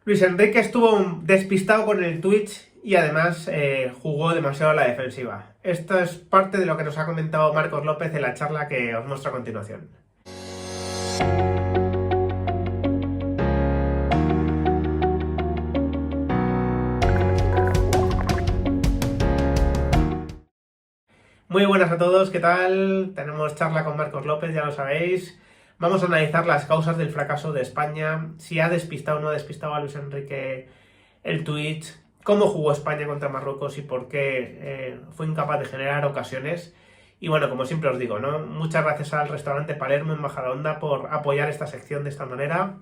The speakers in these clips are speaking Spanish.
Luis Enrique estuvo despistado con el Twitch y además jugó demasiado a la defensiva. Esto es parte de lo que nos ha comentado Marcos López en la charla que os muestro a continuación. Muy buenas a todos, ¿qué tal? Tenemos charla con Marcos López, ya lo sabéis. Vamos a analizar las causas del fracaso de España, si ha despistado o no ha despistado a Luis Enrique el Twitch, cómo jugó España contra Marruecos y por qué fue incapaz de generar ocasiones. Y bueno, como siempre os digo, ¿no? Muchas gracias al restaurante Palermo en Majadahonda por apoyar esta sección de esta manera.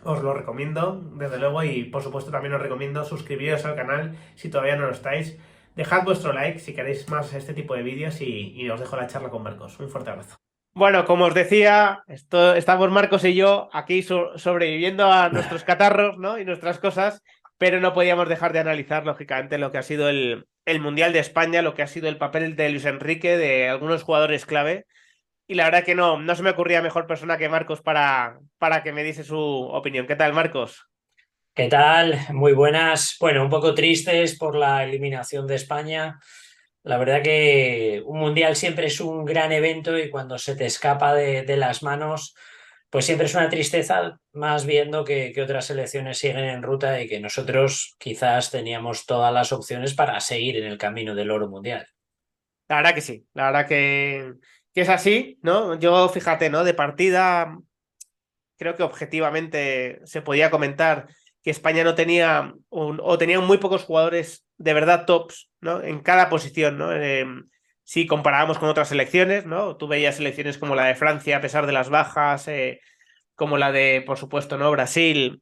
Os lo recomiendo, desde luego, y por supuesto también os recomiendo suscribiros al canal si todavía no lo estáis. Dejad vuestro like si queréis más este tipo de vídeos y os dejo la charla con Marcos. Un fuerte abrazo. Bueno, como os decía, estamos Marcos y yo aquí sobreviviendo a nuestros catarros, ¿no? Y nuestras cosas, pero no podíamos dejar de analizar, lógicamente, lo que ha sido el Mundial de España, lo que ha sido el papel de Luis Enrique, de algunos jugadores clave. Y la verdad que no se me ocurría mejor persona que Marcos para que me diese su opinión. ¿Qué tal, Marcos? ¿Qué tal? Muy buenas. Bueno, un poco tristes por la eliminación de España. La verdad que un mundial siempre es un gran evento y cuando se te escapa de las manos, pues siempre es una tristeza, más viendo que otras selecciones siguen en ruta y que nosotros quizás teníamos todas las opciones para seguir en el camino del oro mundial. La verdad que sí, la verdad que es así, ¿no? Yo, fíjate, ¿no? De partida, creo que objetivamente se podía comentar que España no tenía o tenía muy pocos jugadores de verdad tops, ¿no? En cada posición, ¿no? Si comparábamos con otras selecciones, ¿no? Tú veías selecciones como la de Francia, a pesar de las bajas, como la de, por supuesto, ¿no? Brasil,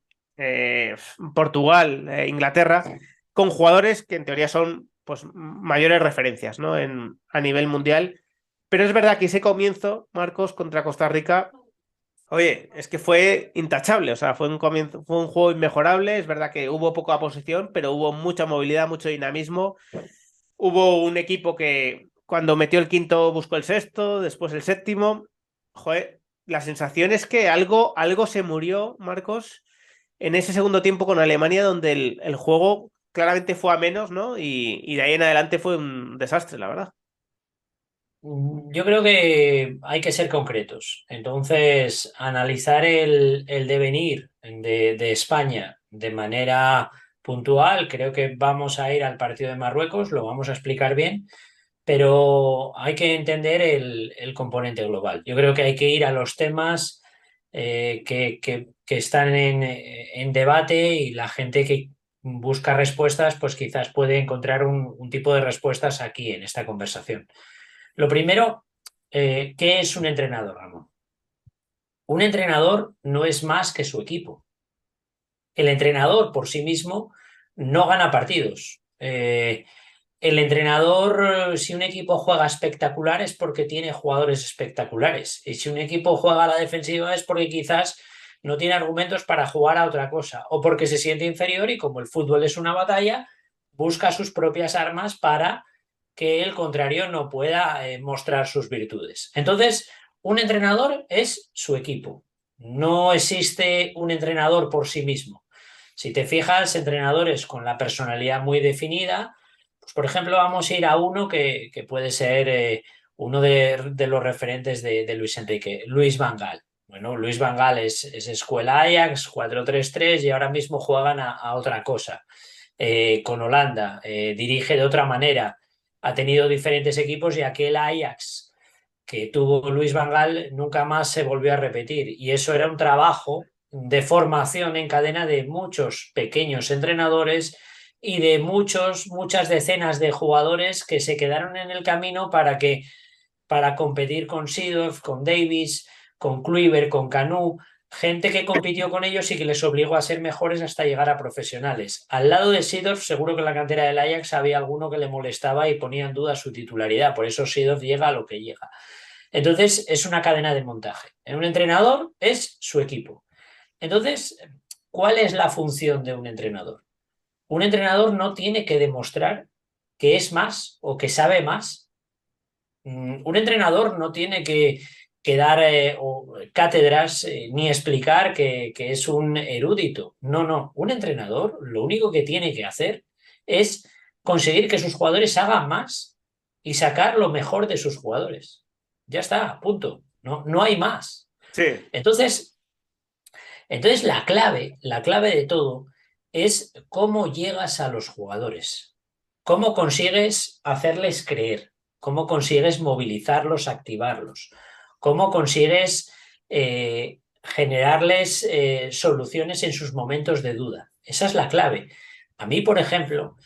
Portugal, Inglaterra, con jugadores que en teoría son pues mayores referencias, ¿no? A nivel mundial. Pero es verdad que ese comienzo, Marcos, contra Costa Rica, oye, es que fue intachable, o sea, fue un comienzo, fue un juego inmejorable, es verdad que hubo poca posición, pero hubo mucha movilidad, mucho dinamismo. Hubo un equipo que cuando metió el quinto buscó el sexto, después el séptimo. Joder, la sensación es que algo se murió, Marcos, en ese segundo tiempo con Alemania, donde el juego claramente fue a menos, ¿no? Y de ahí en adelante fue un desastre, la verdad. Yo creo que hay que ser concretos. Entonces, analizar el devenir de España de manera puntual, creo que vamos a ir al partido de Marruecos, lo vamos a explicar bien, pero hay que entender el componente global. Yo creo que hay que ir a los temas que están en debate y la gente que busca respuestas, pues quizás puede encontrar un tipo de respuestas aquí en esta conversación. Lo primero, ¿qué es un entrenador, Ramón? Un entrenador no es más que su equipo. El entrenador por sí mismo no gana partidos. El entrenador, si un equipo juega espectacular es porque tiene jugadores espectaculares. Y si un equipo juega a la defensiva es porque quizás no tiene argumentos para jugar a otra cosa. O porque se siente inferior y como el fútbol es una batalla, busca sus propias armas para que el contrario no pueda mostrar sus virtudes. Entonces, un entrenador es su equipo. No existe un entrenador por sí mismo. Si te fijas, entrenadores con la personalidad muy definida, pues por ejemplo, vamos a ir a uno que puede ser uno de los referentes de Luis Enrique, Luis Van Gaal. Bueno, Luis Van Gaal es escuela Ajax, 4-3-3 y ahora mismo juegan a otra cosa. Con Holanda, dirige de otra manera, ha tenido diferentes equipos y aquel Ajax que tuvo Luis Van Gaal nunca más se volvió a repetir. Y eso era un trabajo de formación en cadena de muchos pequeños entrenadores y de muchas decenas de jugadores que se quedaron en el camino para competir con Seedorf, con Davis, con Kluivert, con Canu, gente que compitió con ellos y que les obligó a ser mejores hasta llegar a profesionales. Al lado de Seedorf, seguro que en la cantera del Ajax había alguno que le molestaba y ponía en duda su titularidad, por eso Seedorf llega a lo que llega. Entonces, es una cadena de montaje. Un entrenador es su equipo. Entonces, ¿cuál es la función de un entrenador? Un entrenador no tiene que demostrar que es más o que sabe más. Un entrenador no tiene que que dar cátedras ni explicar que es un erudito. No, no. Un entrenador lo único que tiene que hacer es conseguir que sus jugadores hagan más y sacar lo mejor de sus jugadores. Ya está, punto. No, no hay más. Sí, Entonces, entonces la clave de todo es cómo llegas a los jugadores, cómo consigues hacerles creer, cómo consigues movilizarlos, activarlos, cómo consigues generarles soluciones en sus momentos de duda. Esa es la clave. A mí, por ejemplo,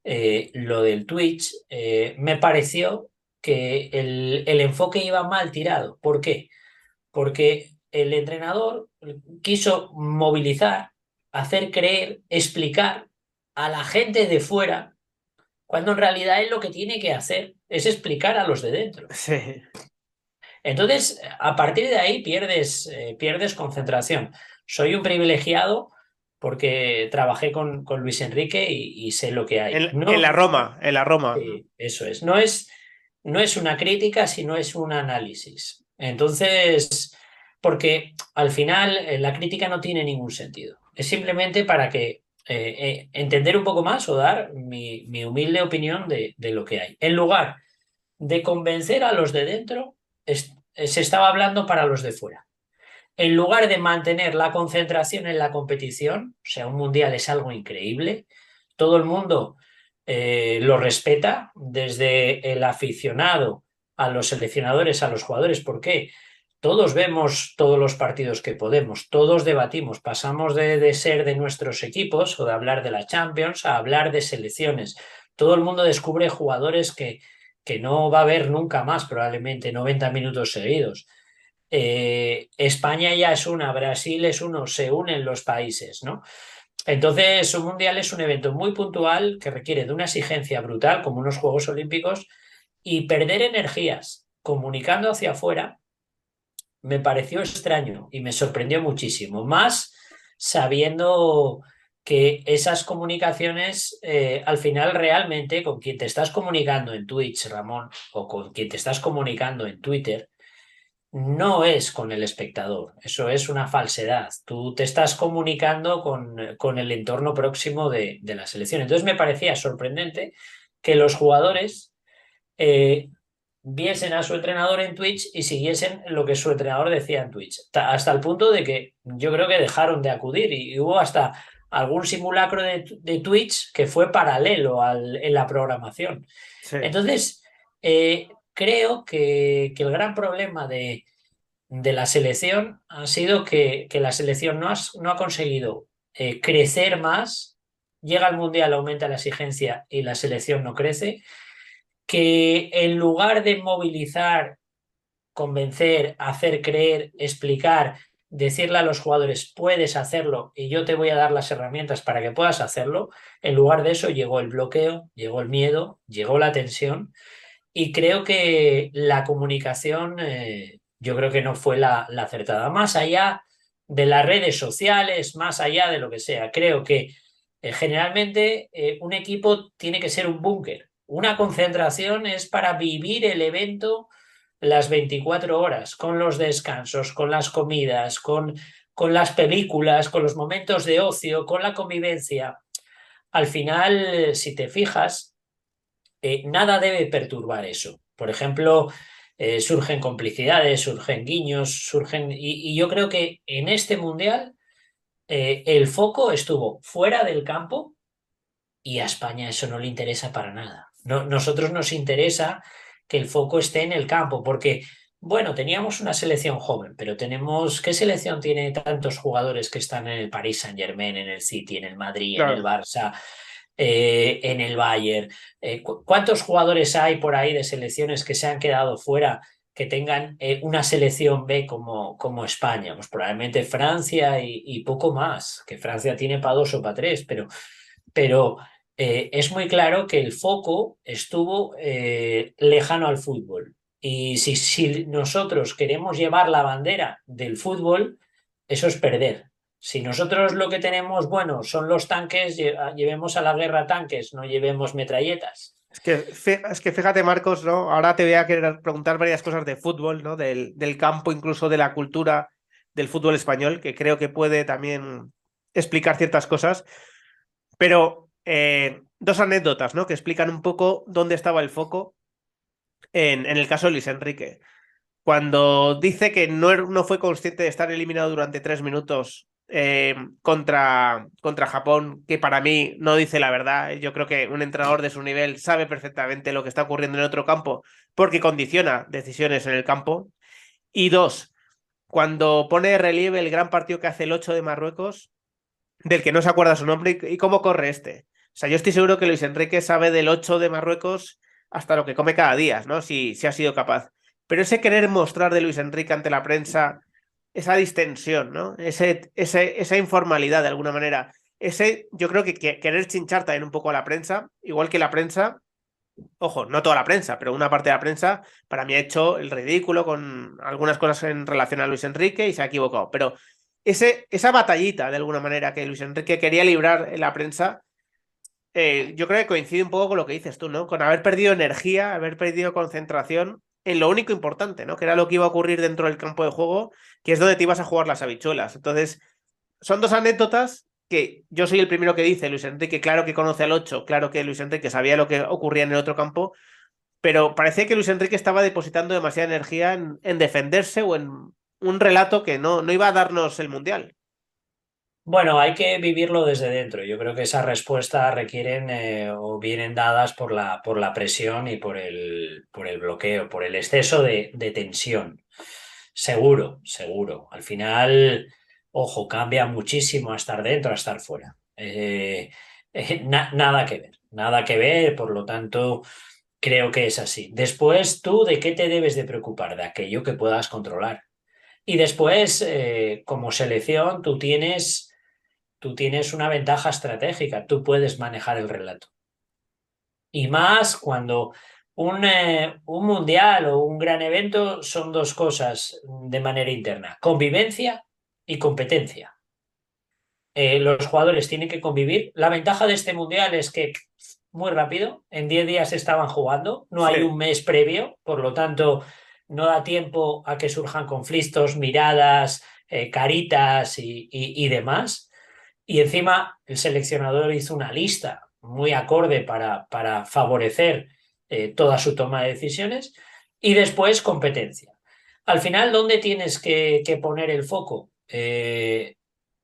lo del Twitch me pareció que el enfoque iba mal tirado. ¿Por qué? Porque el entrenador quiso movilizar, hacer creer, explicar a la gente de fuera, cuando en realidad él lo que tiene que hacer es explicar a los de dentro. sí. Entonces, a partir de ahí pierdes concentración. Soy un privilegiado porque trabajé con Luis Enrique y sé lo que hay. En la No, Roma, en la Roma. eso es. No es una crítica, sino es un análisis. Entonces, porque al final la crítica no tiene ningún sentido. Es simplemente para que entender un poco más o dar mi humilde opinión de lo que hay. En lugar de convencer a los de dentro, se estaba hablando para los de fuera. En lugar de mantener la concentración en la competición, o sea, un mundial es algo increíble, todo el mundo lo respeta, desde el aficionado a los seleccionadores, a los jugadores. ¿Por qué? Todos vemos todos los partidos que podemos, todos debatimos, pasamos de ser de nuestros equipos o de hablar de la Champions a hablar de selecciones. Todo el mundo descubre jugadores que no va a ver nunca más, probablemente 90 minutos seguidos. España ya es una, Brasil es uno, se unen los países, ¿no? Entonces, un mundial es un evento muy puntual que requiere de una exigencia brutal, como unos Juegos Olímpicos, y perder energías comunicando hacia afuera me pareció extraño y me sorprendió muchísimo, más sabiendo que esas comunicaciones, al final realmente con quien te estás comunicando en Twitch, Ramón, o con quien te estás comunicando en Twitter, no es con el espectador, eso es una falsedad. Tú te estás comunicando con el entorno próximo de la selección. Entonces me parecía sorprendente que los jugadores eh, viesen a su entrenador en Twitch y siguiesen lo que su entrenador decía en Twitch. Hasta el punto de que yo creo que dejaron de acudir y hubo hasta algún simulacro de Twitch que fue paralelo en la programación. Sí. Entonces, creo que el gran problema de la selección ha sido que la selección no ha conseguido crecer más, llega al Mundial, aumenta la exigencia y la selección no crece, que en lugar de movilizar, convencer, hacer creer, explicar, decirle a los jugadores, puedes hacerlo y yo te voy a dar las herramientas para que puedas hacerlo, en lugar de eso llegó el bloqueo, llegó el miedo, llegó la tensión y creo que la comunicación, yo creo que no fue la acertada. Más allá de las redes sociales, más allá de lo que sea, creo que generalmente un equipo tiene que ser un búnker. Una concentración es para vivir el evento las 24 horas, con los descansos, con las comidas, con las películas, con los momentos de ocio, con la convivencia. Al final, si te fijas, nada debe perturbar eso. Por ejemplo, surgen complicidades, surgen guiños, surgen. Y yo creo que en este mundial el foco estuvo fuera del campo y a España eso no le interesa para nada. No, nosotros nos interesa que el foco esté en el campo, porque, bueno, teníamos una selección joven, pero tenemos. ¿Qué selección tiene tantos jugadores que están en el Paris Saint-Germain, en el City, en el Madrid, en el Claro. Barça? En el Bayern. ¿Cuántos jugadores hay por ahí de selecciones que se han quedado fuera que tengan una selección B como España? Pues probablemente Francia y poco más, que Francia tiene para dos o para tres, pero es muy claro que el foco estuvo lejano al fútbol. Y si nosotros queremos llevar la bandera del fútbol, eso es perder. Si nosotros lo que tenemos, bueno, son los tanques, llevemos a la guerra tanques, no llevemos metralletas. Es que fíjate, Marcos, ¿no? Ahora te voy a querer preguntar varias cosas de fútbol, ¿no? Del campo, incluso de la cultura del fútbol español, que creo que puede también explicar ciertas cosas. Pero dos anécdotas, ¿no? Que explican un poco dónde estaba el foco en el caso de Luis Enrique. Cuando dice que no fue consciente de estar eliminado durante 3 minutos contra Japón, que para mí no dice la verdad. Yo creo que un entrenador de su nivel sabe perfectamente lo que está ocurriendo en otro campo porque condiciona decisiones en el campo. Y dos, cuando pone de relieve el gran partido que hace el 8 de Marruecos, del que no se acuerda su nombre y cómo corre este. O sea, yo estoy seguro que Luis Enrique sabe del 8 de Marruecos hasta lo que come cada día, ¿no? Si ha sido capaz. Pero ese querer mostrar de Luis Enrique ante la prensa, esa distensión, ¿no? Esa informalidad de alguna manera. Yo creo que querer chinchar también un poco a la prensa, igual que la prensa, ojo, no toda la prensa, pero una parte de la prensa, para mí ha hecho el ridículo con algunas cosas en relación a Luis Enrique y se ha equivocado. Pero esa batallita, de alguna manera, que Luis Enrique quería librar en la prensa, yo creo que coincide un poco con lo que dices tú, ¿no? Con haber perdido energía, haber perdido concentración en lo único importante, ¿no? Que era lo que iba a ocurrir dentro del campo de juego, que es donde te ibas a jugar las habichuelas. Entonces, son dos anécdotas que yo soy el primero que dice, Luis Enrique, claro que conoce al 8, claro que Luis Enrique sabía lo que ocurría en el otro campo, pero parecía que Luis Enrique estaba depositando demasiada energía en defenderse o en un relato que no iba a darnos el Mundial. Bueno, hay que vivirlo desde dentro. Yo creo que esas respuestas requieren o vienen dadas por la presión y por el bloqueo, por el exceso de tensión. Seguro, seguro. Al final, ojo, cambia muchísimo a estar dentro, a estar fuera. Nada que ver, nada que ver, por lo tanto, creo que es así. Después, ¿tú de qué te debes de preocupar? De aquello que puedas controlar. Y después, como selección, tú tienes una ventaja estratégica, tú puedes manejar el relato. Y más cuando un mundial o un gran evento son dos cosas de manera interna, convivencia y competencia. Los jugadores tienen que convivir. La ventaja de este mundial es que muy rápido, en 10 días estaban jugando, no hay un Sí. mes previo, por lo tanto no da tiempo a que surjan conflictos, miradas, caritas y demás. Y encima el seleccionador hizo una lista muy acorde para favorecer toda su toma de decisiones. Y después competencia. Al final, ¿dónde tienes que poner el foco?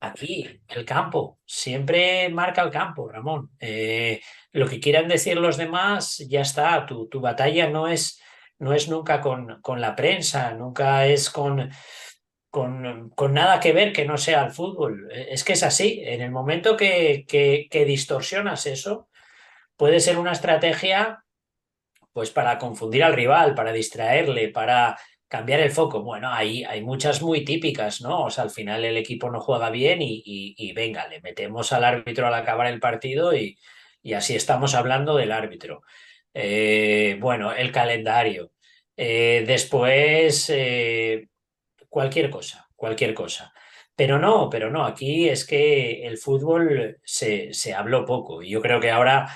Aquí, el campo. Siempre marca el campo, Ramón. Lo que quieran decir los demás, ya está. Tu batalla no es nunca con la prensa, nunca es con nada que ver que no sea el fútbol. Es que es así. En el momento que distorsionas eso, puede ser una estrategia pues para confundir al rival, para distraerle, para cambiar el foco. Bueno, hay muchas muy típicas, ¿no? O sea, al final el equipo no juega bien y venga, le metemos al árbitro al acabar el partido y así estamos hablando del árbitro. Bueno, el calendario. Después, cualquier cosa, cualquier cosa. Pero no, aquí es que el fútbol se habló poco. Y yo creo que ahora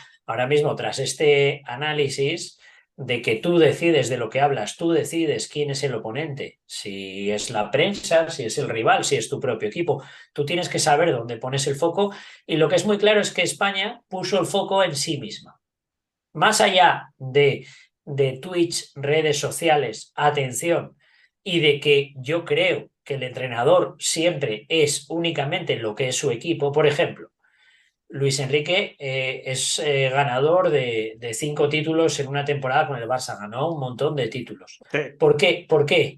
mismo, tras este análisis de que tú decides de lo que hablas, tú decides quién es el oponente, si es la prensa, si es el rival, si es tu propio equipo, tú tienes que saber dónde pones el foco. Y lo que es muy claro es que España puso el foco en sí misma. Más allá de Twitch, redes sociales, atención, y de que yo creo que el entrenador siempre es únicamente lo que es su equipo. Por ejemplo, Luis Enrique es ganador de 5 títulos en una temporada con el Barça, ganó un montón de títulos. Sí, ¿Por qué? ¿Por qué?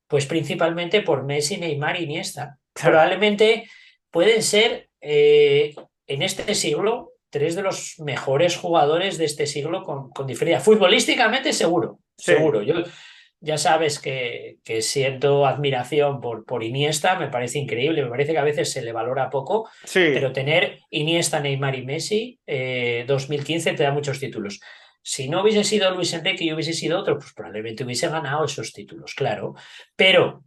Pues principalmente por Messi, Neymar y Iniesta. claro. Probablemente pueden ser en este siglo tres de los mejores jugadores de este siglo con diferencia. Futbolísticamente seguro, Sí, seguro. Yo ya sabes que siento admiración por Iniesta, me parece increíble, me parece que a veces se le valora poco, pero sí. tener Iniesta, Neymar y Messi, 2015 te da muchos títulos. Si no hubiese sido Luis Enrique y hubiese sido otro, pues probablemente hubiese ganado esos títulos, claro. Pero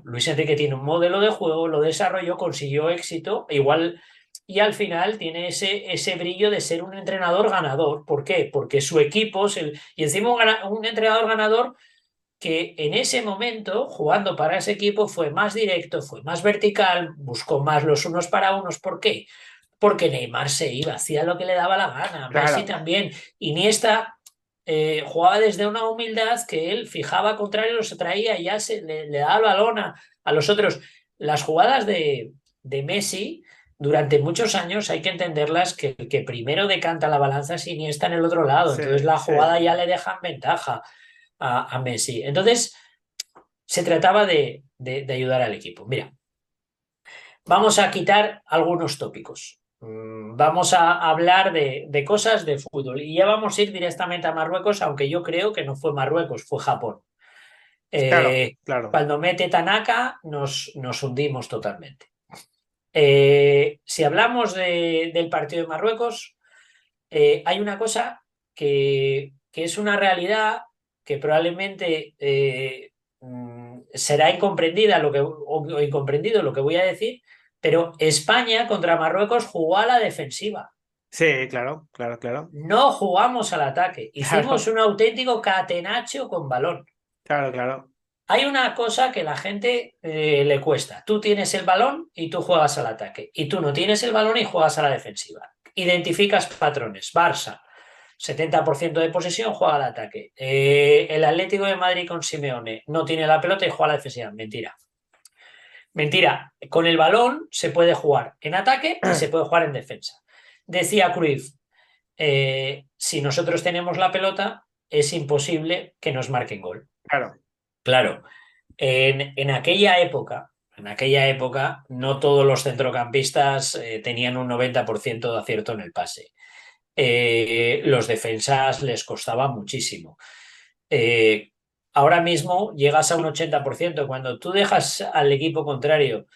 Luis Enrique tiene un modelo de juego, lo desarrolló, consiguió éxito. y al final tiene ese brillo de ser un entrenador ganador. ¿Por qué? Porque su equipo, y encima un entrenador ganador que en ese momento, jugando para ese equipo, fue más directo, fue más vertical, buscó más los unos para unos. ¿Por qué? Porque Neymar se iba, hacía lo que le daba la gana, Messi Claro. también. Iniesta jugaba desde una humildad que él fijaba contrario, los traía y ya le daba el balón a los otros. Las jugadas de Messi durante muchos años hay que entenderlas que el que primero decanta la balanza es Iniesta en el otro lado, Sí, entonces la sí. jugada ya le deja en ventaja a Messi. Entonces se trataba de ayudar al equipo. Mira, vamos a quitar algunos tópicos. Vamos a hablar de cosas de fútbol y ya vamos a ir directamente a Marruecos, aunque yo creo que no fue Marruecos, fue Japón. Claro, Eh, claro. Cuando mete Tanaka nos hundimos totalmente. Si hablamos del partido de Marruecos, hay una cosa que es una realidad que probablemente será incomprendida o incomprendido lo que voy a decir, pero España contra Marruecos jugó a la defensiva. Sí, claro, claro, claro. No jugamos al ataque. Hicimos Claro, un auténtico catenacho con balón. claro, claro. Hay una cosa que a la gente le cuesta. Tú tienes el balón y tú juegas al ataque. Y tú no tienes el balón y juegas a la defensiva. Identificas patrones. Barça, 70% de posesión, juega al ataque. El Atlético de Madrid con Simeone no tiene la pelota y juega a la defensiva. Mentira. Mentira. Con el balón se puede jugar en ataque y se puede jugar en defensa. Decía Cruyff, si nosotros tenemos la pelota, es imposible que nos marquen gol. Claro, Claro, en aquella época, no todos los centrocampistas tenían un 90% de acierto en el pase. Los defensas les costaba muchísimo. Eh, Ahora mismo llegas a un 80%. Cuando tú dejas al equipo contrario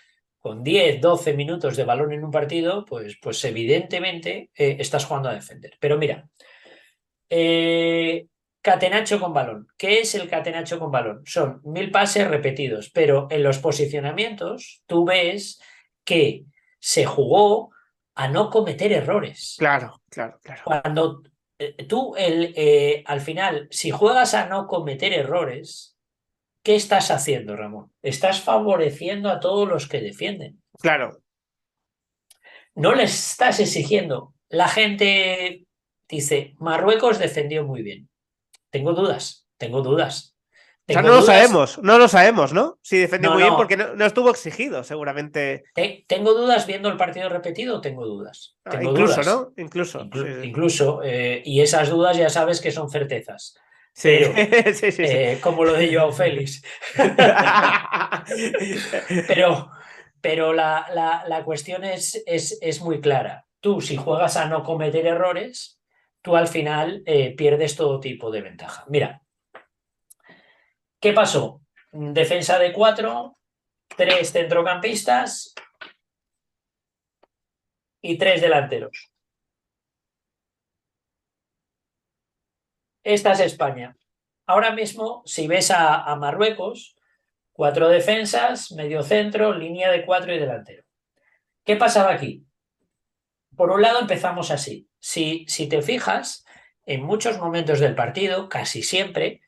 con 10, 12 minutos de balón en un partido, pues evidentemente estás jugando a defender. Pero mira, catenacho con balón. ¿Qué es el catenacho con balón? Son 1000 pases repetidos, pero en los posicionamientos tú ves que se jugó a no cometer errores. claro, claro, claro. Cuando tú, al final, si juegas a no cometer errores, ¿qué estás haciendo, Ramón? Estás favoreciendo a todos los que defienden. Claro. No les estás exigiendo. La gente dice, Marruecos defendió muy bien. Tengo dudas, tengo dudas. O sea, Tengo dudas, no lo sabemos, ¿no? Si defendió no, muy bien porque no, no estuvo exigido, seguramente. tengo dudas viendo el partido repetido, tengo dudas, Ah, tengo incluso, dudas. ¿no? Incluso. Sí, sí. Incluso, y esas dudas ya sabes que son certezas, Sí, pero sí, sí, sí. como lo de Joao Félix. pero pero la cuestión es muy clara. Tú, si juegas a no cometer errores, tú al final pierdes todo tipo de ventaja. Mira, ¿qué pasó? Defensa de 4, 3 centrocampistas y 3 delanteros. Esta es España. Ahora mismo, si ves a Marruecos, 4 defensas, medio centro, línea de 4 y delantero. ¿Qué pasaba aquí? Por un lado empezamos así. Si te fijas, en muchos momentos del partido, casi siempre,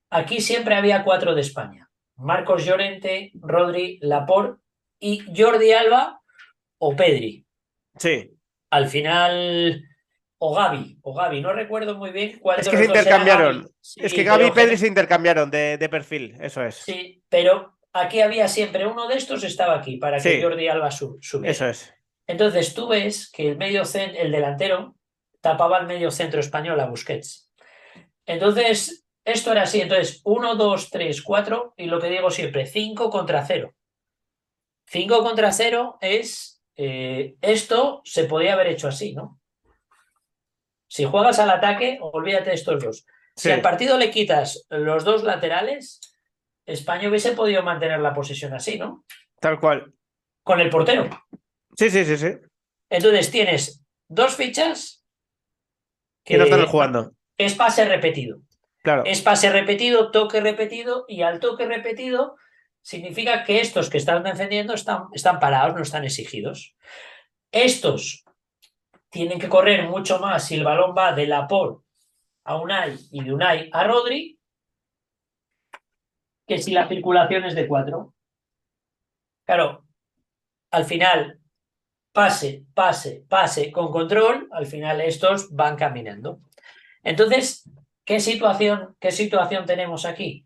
aquí siempre había 4 de España. Marcos Llorente, Rodri, Laporte y Jordi Alba o Pedri. Sí. Al final, o Gavi, no recuerdo muy bien cuál Es de que se los dos era intercambiaron. Gavi. Es que Sí, Gaby y Pedri se intercambiaron de perfil, eso es. sí, pero aquí había siempre uno de estos estaba aquí para que Sí, Jordi Alba eso subiera. es. Entonces tú ves que el delantero tapaba el medio centro español a Busquets. Entonces, esto era así. Entonces, 1, 2, 3, 4 y lo que digo siempre, 5 contra 0. 5 contra 0 es, esto se podía haber hecho así, ¿no? Si juegas al ataque, olvídate de estos dos. Si al Sí, partido le quitas los dos laterales, España hubiese podido mantener la posesión así, ¿no? tal cual. Con el portero. Sí, sí, sí, sí. Entonces tienes dos fichas Que no están que jugando. es pase repetido. Claro. Es pase repetido, toque repetido, y al toque repetido significa que estos que están defendiendo están parados, no están exigidos. Estos tienen que correr mucho más si el balón va de Laporte a Unai y de Unai a Rodri, que si la circulación es de 4. Claro, al final, pase, pase, pase con control, al final estos van caminando. Entonces, ¿qué situación tenemos aquí?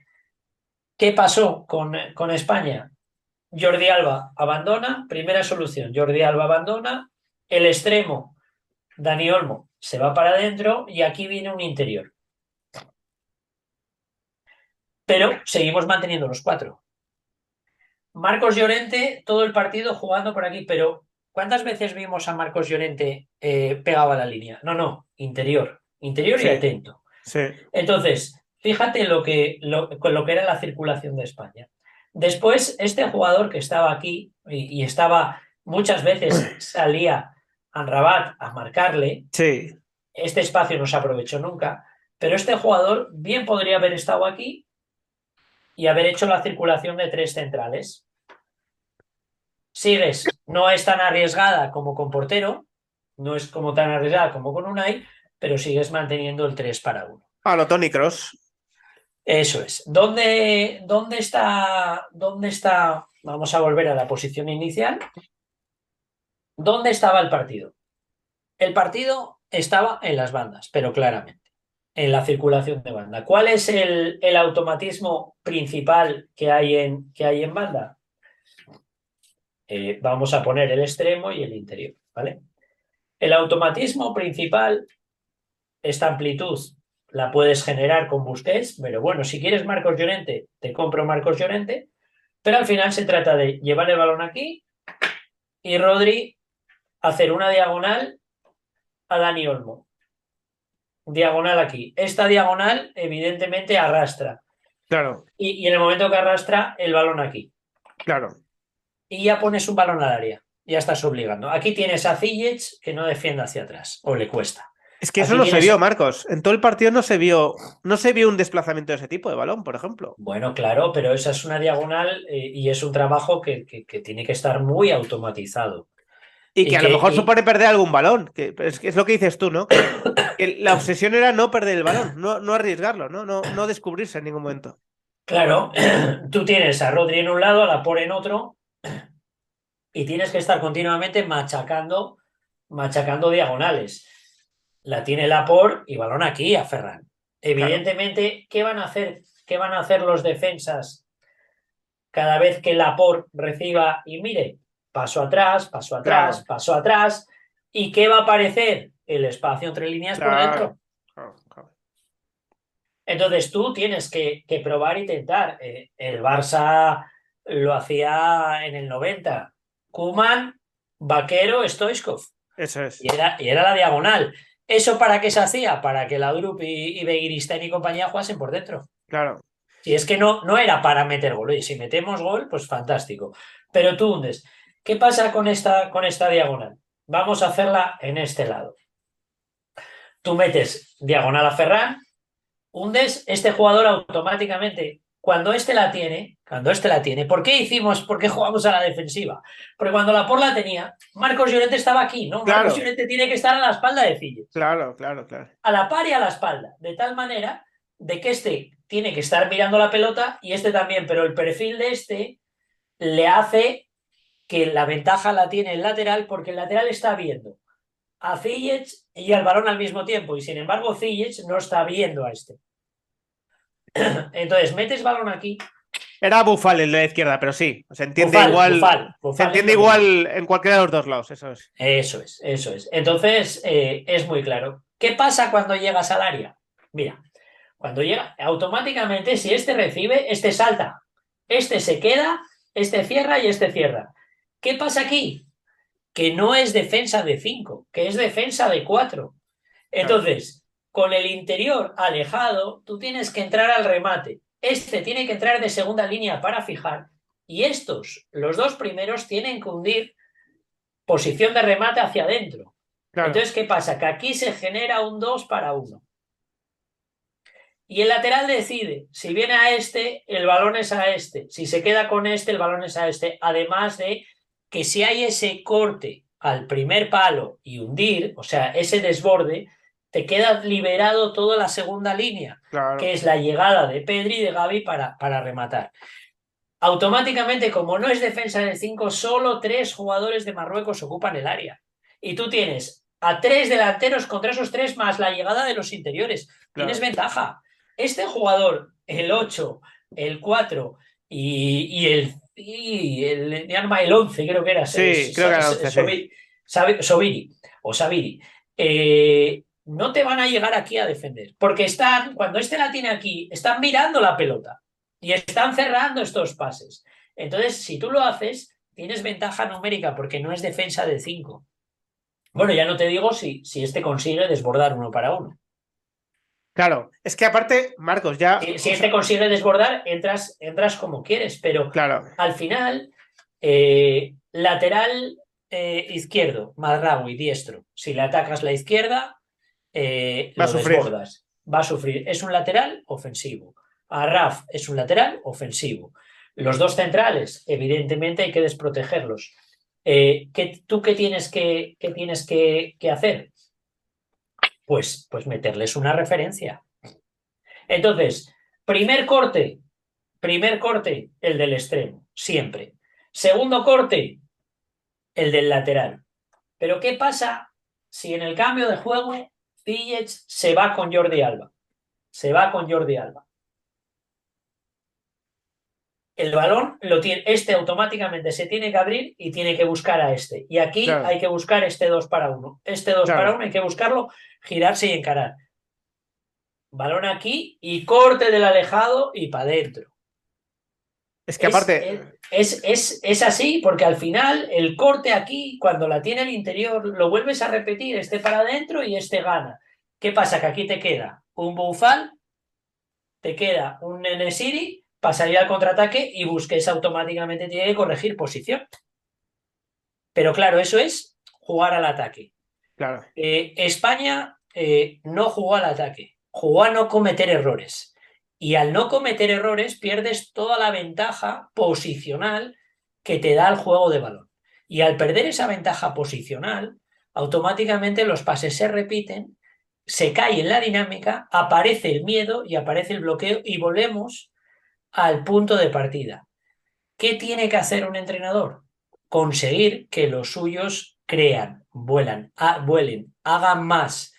¿Qué pasó con España? Jordi Alba abandona, primera solución, Jordi Alba abandona, el extremo, Dani Olmo, se va para adentro y aquí viene un interior. Pero seguimos manteniendo los 4. Marcos Llorente, todo el partido jugando por aquí, pero ¿cuántas veces vimos a Marcos Llorente pegado a la línea? No, interior y Sí, atento. sí. Entonces, fíjate con lo que era la circulación de España. Después, este jugador que estaba aquí y estaba muchas veces salía a Rabat a marcarle, Sí, este espacio no se aprovechó nunca, pero este jugador bien podría haber estado aquí y haber hecho la circulación de 3 centrales. Sigues, no es tan arriesgada como con portero, no es como tan arriesgada como con Unai, pero sigues manteniendo el 3-1. a lo Tony Cross. Eso es. ¿Dónde está? Vamos a volver a la posición inicial. ¿Dónde estaba el partido? El partido estaba en las bandas, pero claramente, en la circulación de banda. ¿Cuál es el automatismo principal que hay en banda? Vamos a poner el extremo y el interior, ¿vale? El automatismo principal, esta amplitud la puedes generar con Busquets, pero bueno, si quieres Marcos Llorente, te compro Marcos Llorente, pero al final se trata de llevar el balón aquí y Rodri hacer una diagonal a Dani Olmo. Diagonal aquí. Esta diagonal evidentemente arrastra Claro, y en el momento que arrastra el balón aquí. claro. Y ya pones un balón al área. Ya estás obligando. Aquí tienes a Ziyech que no defiende hacia atrás o le cuesta. Es que eso Aquí no se vio, tienes. Marcos. En todo el partido no se vio un desplazamiento de ese tipo de balón, por ejemplo. Bueno, claro, pero esa es una diagonal y es un trabajo que tiene que estar muy automatizado. Y que Y a lo que, mejor y, supone perder algún balón. Que es lo que dices tú, ¿no? Que la obsesión era no perder el balón, no arriesgarlo, no descubrirse en ningún momento. claro, tú tienes a Rodri en un lado, a Laporte en otro, y tienes que estar continuamente machacando diagonales. La tiene Laporte y balón aquí a Ferran. Claro, Evidentemente, ¿qué van a hacer? ¿Qué van a hacer los defensas cada vez que Laporte reciba y mire? Paso atrás, paso atrás, claro, paso atrás. ¿Y qué va a aparecer? El espacio entre líneas por claro, dentro. claro, claro. Entonces tú tienes que probar y tentar. El Barça lo hacía en el 90. Koeman, Vaquero, Stoichkov. Eso es. Y era la diagonal. ¿Eso para qué se hacía? Para que la Drup y Begiristain y compañía jugasen por dentro. Claro, Si es que no era para meter gol. Oye, si metemos gol, pues fantástico. Pero tú hundes. ¿Qué pasa con esta diagonal? Vamos a hacerla en este lado. Tú metes diagonal a Ferran, hundes este jugador automáticamente. Cuando este la tiene, ¿por qué jugamos a la defensiva? Porque cuando Laporte la tenía, Marcos Llorente estaba aquí, ¿no? Marcos claro, Llorente tiene que estar a la espalda de Ziyech, claro, claro, claro. a la par y a la espalda, de tal manera de que este tiene que estar mirando la pelota y este también, pero el perfil de este le hace que la ventaja la tiene el lateral porque el lateral está viendo a Ziyech y al balón al mismo tiempo y sin embargo Ziyech no está viendo a este. Entonces metes balón aquí. Era Bufal el de la izquierda, pero sí, se entiende Bufal, igual, Bufal, se Bufal es entiende lo mismo. igual en cualquiera de los dos lados, eso es. Eso es, eso es. Entonces, es muy claro. ¿Qué pasa cuando llegas al área? Mira, cuando llega, automáticamente, si este recibe, este salta, este se queda, este cierra y este cierra. ¿Qué pasa aquí? Que no es defensa de 5, que es defensa de 4. Claro, Entonces, con el interior alejado, tú tienes que entrar al remate. Este tiene que entrar de segunda línea para fijar. Y estos, los dos primeros, tienen que hundir posición de remate hacia adentro. claro, Entonces, ¿qué pasa? Que aquí se genera un 2-1. Y el lateral decide, si viene a este, el balón es a este. Si se queda con este, el balón es a este. Además de que si hay ese corte al primer palo y hundir, o sea, ese desborde, te queda liberado toda la segunda línea, que Claro. es la llegada de Pedri y de Gavi para rematar. Automáticamente, como no es defensa de 5, solo 3 jugadores de Marruecos ocupan el área. Y tú tienes a 3 delanteros contra esos 3 más la llegada de los interiores. Tienes Claro. ventaja. Este jugador, el 8, el 4 el 11, creo que era, Sí, creo que era 11, sí. Sobiri, o Sabiri, no te van a llegar aquí a defender. Porque están, cuando este la tiene aquí, están mirando la pelota. Y están cerrando estos pases. Entonces, si tú lo haces, tienes ventaja numérica porque no es defensa de 5. Bueno, ya no te digo si este consigue desbordar 1 para 1. Claro, es que aparte, Marcos, ya, Si o este sea, consigue desbordar, entras como quieres, pero claro, al final, lateral izquierdo, Mazraoui, diestro. Si le atacas la izquierda, va a lo sufrir. desbordas. Va a sufrir. Es un lateral ofensivo. Arraf es un lateral ofensivo. Los dos centrales, evidentemente, hay que desprotegerlos. ¿Tú qué tienes que hacer? Pues meterles una referencia. Entonces, primer corte, el del extremo, siempre. Segundo corte, el del lateral. Pero ¿qué pasa si en el cambio de juego Ziyech se va con Jordi Alba? Se va con Jordi Alba. El balón lo tiene, este automáticamente se tiene que abrir y tiene que buscar a este. Y aquí Claro, hay que buscar este 2 para 1. Este 2 para 1 claro. hay que buscarlo, girarse y encarar. Balón aquí y corte del alejado y para adentro. Es que Es, aparte, es así porque al final el corte aquí, cuando la tiene el interior, lo vuelves a repetir, este para adentro y este gana. ¿Qué pasa? Que aquí te queda un Boufal, te queda un Nenesiri, pasaría al contraataque y Busquets automáticamente tiene que corregir posición. Pero claro, eso es jugar al ataque. claro, España no jugó al ataque, jugó a no cometer errores. Y al no cometer errores pierdes toda la ventaja posicional que te da el juego de balón. Y al perder esa ventaja posicional, automáticamente los pases se repiten, se cae en la dinámica, aparece el miedo y aparece el bloqueo y volvemos al punto de partida. ¿Qué tiene que hacer un entrenador? Conseguir que los suyos crean, vuelen, hagan más,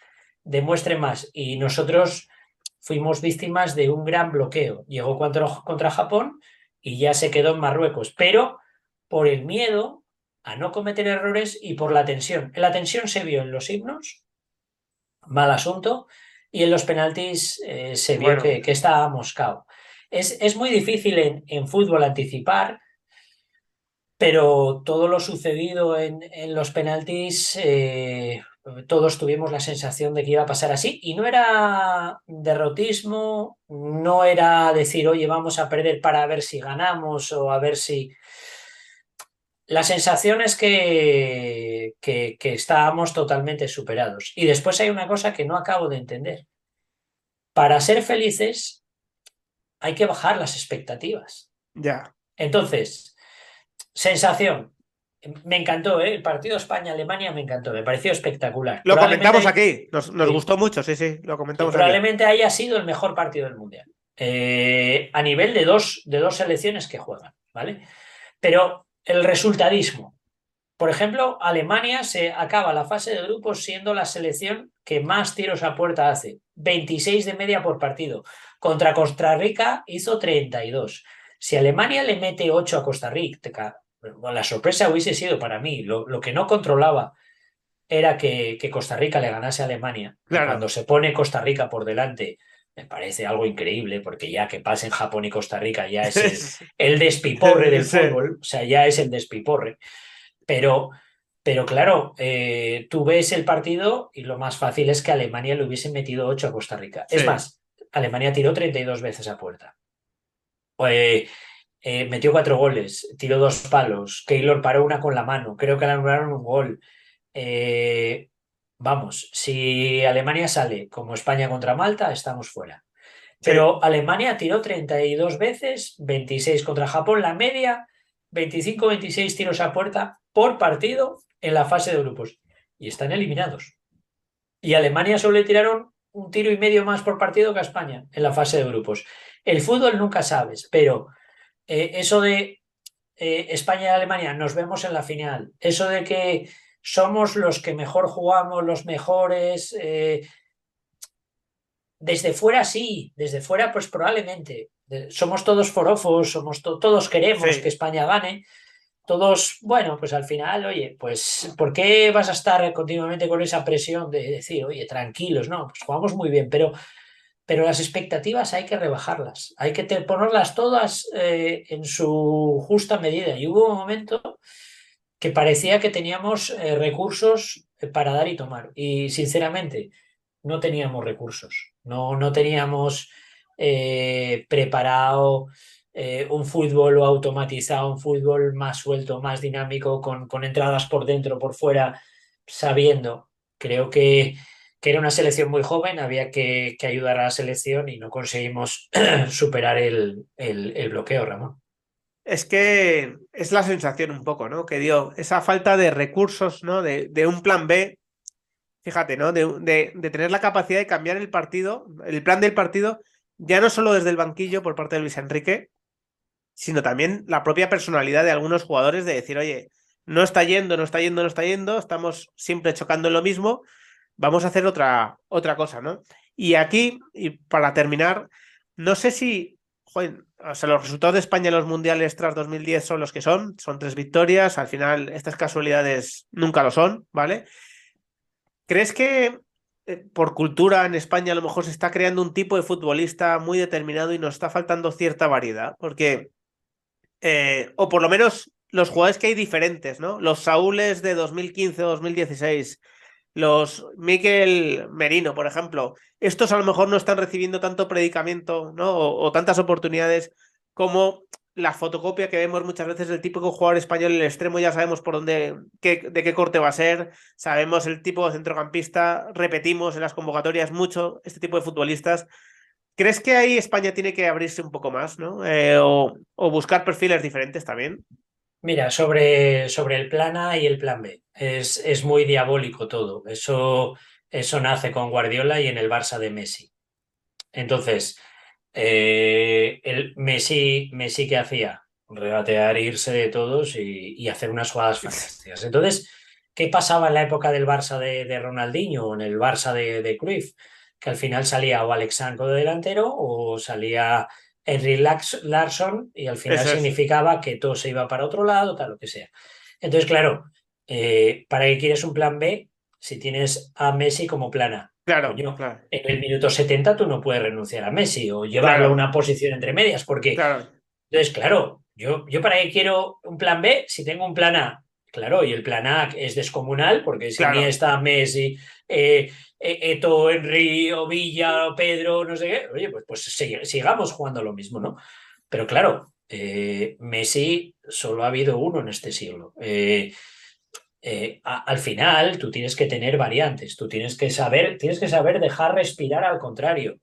demuestren más. Y nosotros fuimos víctimas de un gran bloqueo. Llegó contra Japón y ya se quedó en Marruecos, pero por el miedo a no cometer errores y por la tensión. La tensión se vio en los himnos, mal asunto, y en los penaltis se vio bueno, que estaba moscado. Es muy difícil en fútbol anticipar, pero todo lo sucedido en los penaltis, todos tuvimos la sensación de que iba a pasar así. Y no era derrotismo, no era decir, oye, vamos a perder para ver si ganamos o a ver si... La sensación es que estábamos totalmente superados. Y después hay una cosa que no acabo de entender. Para ser felices hay que bajar las expectativas. ya. Entonces, sensación. Me encantó, ¿eh? El partido España-Alemania me encantó, me pareció espectacular. Lo comentamos aquí, nos Sí, gustó mucho, sí, sí, lo sí, comentamos aquí. probablemente haya sido el mejor partido del Mundial. A nivel de dos selecciones que juegan, ¿vale? Pero el resultadismo. Por ejemplo, Alemania se acaba la fase de grupos siendo la selección que más tiros a puerta hace, 26 de media por partido. Contra Costa Rica hizo 32. Si Alemania le mete 8 a Costa Rica, bueno, la sorpresa hubiese sido para mí. Lo que no controlaba era que Costa Rica le ganase a Alemania. Y Claro. cuando se pone Costa Rica por delante, me parece algo increíble, porque ya que pasen Japón y Costa Rica ya es el despiporre del Sí, fútbol, o sea, ya es el despiporre. Pero, pero claro, tú ves el partido y lo más fácil es que Alemania le hubiese metido 8 a Costa Rica. Es sí, más, Alemania tiró 32 veces a puerta. Eh, Metió 4 goles, tiró 2 palos. Keylor paró una con la mano. Creo que le anularon un gol. Eh, Vamos, si Alemania sale como España contra Malta, estamos fuera. sí. Pero Alemania tiró 32 veces, 26 contra Japón, la media, 25-26 tiros a puerta. por partido en la fase de grupos y están eliminados. Y a Alemania solo le tiraron un tiro y medio más por partido que a España en la fase de grupos. El fútbol nunca sabes, pero eso de España y Alemania nos vemos en la final, eso de que somos los que mejor jugamos, los mejores, desde fuera sí, desde fuera pues probablemente. Somos todos forofos, todos queremos que Sí. España gane, todos, bueno, pues al final, oye, pues ¿por qué vas a estar continuamente con esa presión de decir, oye, tranquilos, no, pues jugamos muy bien, pero las expectativas hay que rebajarlas, hay que ponerlas todas en su justa medida. Y hubo un momento que parecía que teníamos recursos para dar y tomar. Y sinceramente, no teníamos recursos, no teníamos preparado un fútbol o automatizado, un fútbol más suelto, más dinámico, con entradas por dentro, por fuera, sabiendo. Creo que era una selección muy joven, había que ayudar a la selección y no conseguimos superar el bloqueo, Ramón. Es que es la sensación un poco, ¿no? Que dio esa falta de recursos, ¿no? De un plan B, fíjate, ¿no? De tener la capacidad de cambiar el partido, el plan del partido, ya no solo desde el banquillo por parte de Luis Enrique, sino también la propia personalidad de algunos jugadores de decir, oye, no está yendo, no está yendo, no está yendo, estamos siempre chocando en lo mismo, vamos a hacer otra cosa, ¿no? Y aquí, y para terminar, no sé si, joder, o sea, los resultados de España en los mundiales tras 2010 son los que son 3 victorias, al final estas casualidades nunca lo son, ¿vale? ¿Crees que por cultura en España a lo mejor se está creando un tipo de futbolista muy determinado y nos está faltando cierta variedad? Porque o por lo menos los jugadores que hay diferentes, ¿no? Los Saúles de 2015 o 2016, los Mikel Merino, por ejemplo, estos a lo mejor no están recibiendo tanto predicamento, ¿no? O tantas oportunidades como la fotocopia que vemos muchas veces del típico jugador español en el extremo, ya sabemos por dónde, de qué corte va a ser, sabemos el tipo de centrocampista, repetimos en las convocatorias mucho este tipo de futbolistas. ¿Crees que ahí España tiene que abrirse un poco más, ¿no? O buscar perfiles diferentes también. Mira, sobre el plan A y el plan B, es muy diabólico todo. Eso nace con Guardiola y en el Barça de Messi. Entonces, el Messi ¿qué hacía? Regatear, irse de todos y hacer unas jugadas fantásticas. Entonces, ¿qué pasaba en la época del Barça de Ronaldinho o en el Barça de Cruyff? Que al final salía o Alexandro de delantero o salía Larsson y al final Eso es. significaba que todo se iba para otro lado, tal, lo que sea. Entonces, claro, ¿para qué quieres un plan B si tienes a Messi como plan A? Claro, Coño, claro, en el minuto 70 tú no puedes renunciar a Messi o llevarlo a claro, una posición entre medias, porque claro, entonces, claro, yo para qué quiero un plan B si tengo un plan A. Claro, y el plan A es descomunal, porque si ni claro. está Messi, Eto, Henry, o Villa, o Pedro, no sé qué, oye, pues sigamos jugando lo mismo, ¿no? Pero claro, Messi solo ha habido uno en este siglo. Al final tú tienes que tener variantes, tú tienes que saber dejar respirar al contrario.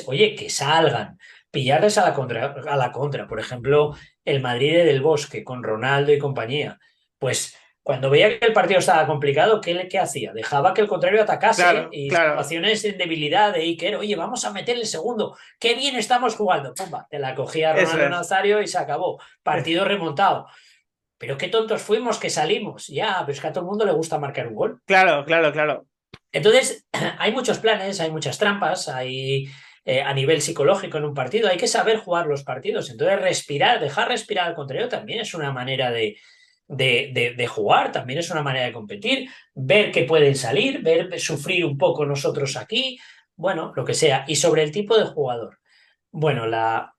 Oye, que salgan, pillarles a la contra. Por ejemplo, el Madrid del Bosque con Ronaldo y compañía. Pues cuando veía que el partido estaba complicado, ¿qué hacía? Dejaba que el contrario atacase Claro, y claro. situaciones de debilidad de Iker, oye, vamos a meter el segundo, qué bien estamos jugando. Pumba, te la cogía Eso Ronaldo es. Nazario y se acabó. Partido remontado. Pero qué tontos fuimos que salimos. Ya, pero es que a todo el mundo le gusta marcar un gol. Claro, claro, claro. Entonces, hay muchos planes, hay muchas trampas, hay a nivel psicológico en un partido, hay que saber jugar los partidos. Entonces, dejar respirar al contrario también es una manera de jugar, también es una manera de competir, ver que pueden salir, ver sufrir un poco nosotros aquí, bueno, lo que sea. Y sobre el tipo de jugador. Bueno, la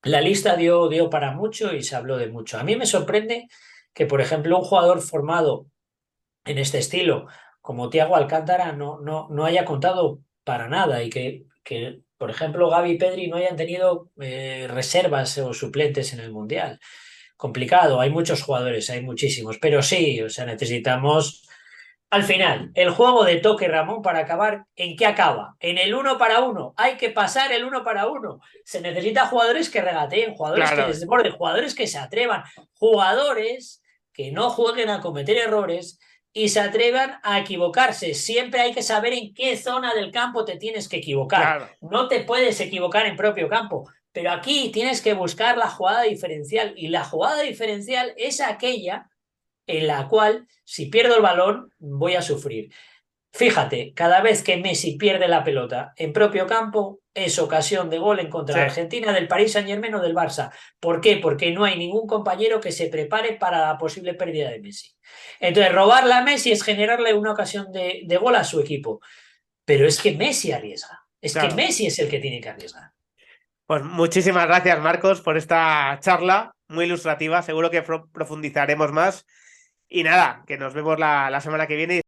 lista dio para mucho y se habló de mucho. A mí me sorprende que, por ejemplo, un jugador formado en este estilo, como Thiago Alcántara, no haya contado para nada y que, por ejemplo, Gavi y Pedri no hayan tenido reservas o suplentes en el Mundial. Complicado, hay muchos jugadores, hay muchísimos, pero sí, o sea, necesitamos. Al final, el juego de toque, Ramón, para acabar, ¿en qué acaba? En el uno para uno. Hay que pasar el uno para uno. Se necesita jugadores que regateen, jugadores que Claro. desborden, jugadores que se atrevan, jugadores que no jueguen a cometer errores y se atrevan a equivocarse. Siempre hay que saber en qué zona del campo te tienes que equivocar. Claro. No te puedes equivocar en propio campo, pero aquí tienes que buscar la jugada diferencial, y la jugada diferencial es aquella en la cual, si pierdo el balón, voy a sufrir. Fíjate, cada vez que Messi pierde la pelota en propio campo, es ocasión de gol en contra Sí. de Argentina, del Paris Saint-Germain o del Barça. ¿Por qué? Porque no hay ningún compañero que se prepare para la posible pérdida de Messi. Entonces, robarle a Messi es generarle una ocasión de gol a su equipo. Pero es que Messi arriesga. Es que Claro. Messi es el que tiene que arriesgar. Pues muchísimas gracias, Marcos, por esta charla muy ilustrativa. Seguro que profundizaremos más. Y nada, que nos vemos la semana que viene.